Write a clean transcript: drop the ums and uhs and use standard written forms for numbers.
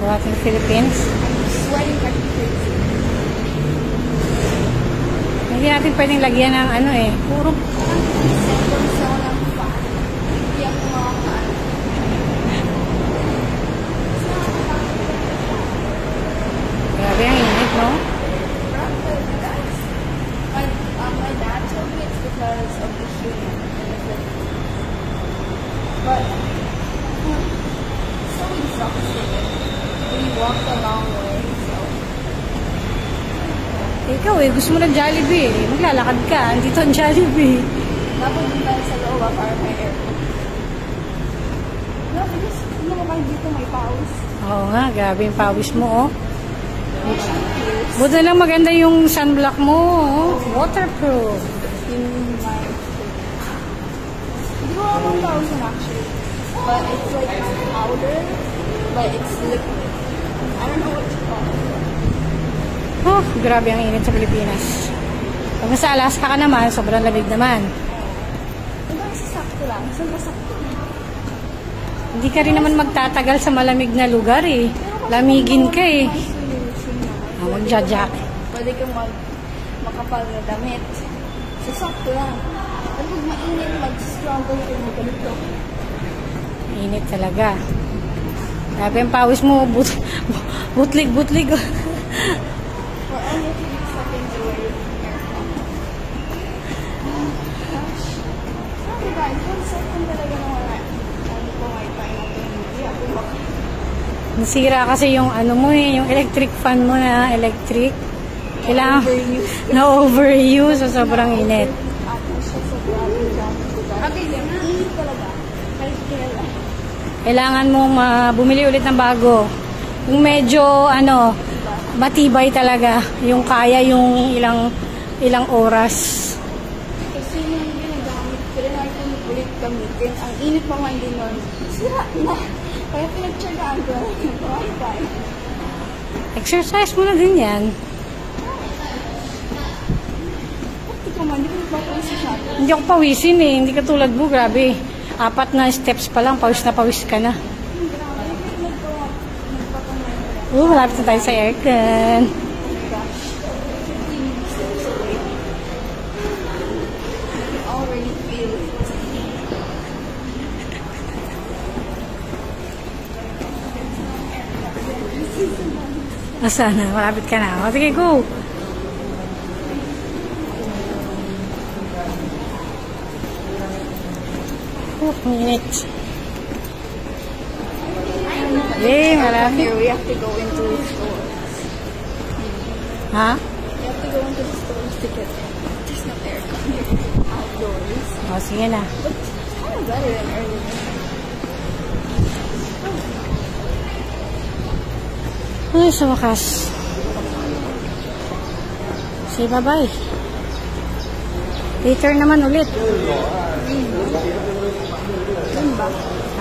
What in the Philippines? Sweating like crazy. Hindi natin pwedeng lagyan ng ano eh. Puro. Grabe ang init, no? My dad told me it's because of the heat in the Philippines. But so exhausting. We walked a long way, so. Ikaw eh, gusto mo ng Jollibee eh. Maglalakad ka, andito ang Jollibee. Dapat din tayo sa loob para may aircon. No, because hindi mo kahit dito may pawis. Oo nga, grabe yung pawis mo, oh. Buti lang maganda yung sunblock mo, oh. Waterproof. Hindi ko alam 1,000 actually. But it's like powder, but it's liquid. I don't know what to call it. Oh, grabe ang init sa Pilipinas. Pag nasa Alaska ka naman, sobrang lamig naman. Diba sakto lang? Saan ba sakto? Hindi ka rin naman magtatagal sa malamig na lugar eh. Lamigin ka eh. Magja-jacket. Pwede kang makapal na damit. So, sakto lang. At pag mainit, mag-struggle kayo mo ganito. Init talaga. Grabe ang pawis mo. Butlig-butlig. For only 3 seconds away from aircon. Gosh. Sabi guys, 1 second talaga na wala. Ano po, wifi natin. Hindi ako baka. Nasira kasi yung ano mo eh, yung electric fan mo na electric. Kailangan na-overuse so sobrang init. Init talaga. Kahit kailan. Kailangan mong bumili ulit ng bago. Yung medyo ano, matibay talaga. Yung kaya yung ilang oras. Kasi yung ginagamit ko rin ay kung ulit gamitin. Ang init pa man din nun. Sira na. Kaya pinagtsagaan ko yung wifi. Exercise mo na din yan. Bakit ko man, hindi ko nagpapawis siya. Hindi ako pawisin eh. Hindi katulad mo, grabe. 4 na steps pa lang, pawis na pawis ka na. Malapit na tayo sa aircon. Already feel it. Sana, malapit ka na. O, sige, go! Minute. Yay, malapit. Here, we have to go into the stores. Ha? We have to go into the stores to get there's no aircon here. Outdoors. O, sige na. But it's kind of better than earlier. Ay, sa wakas. Say bye-bye. Later naman ulit. Yun ba?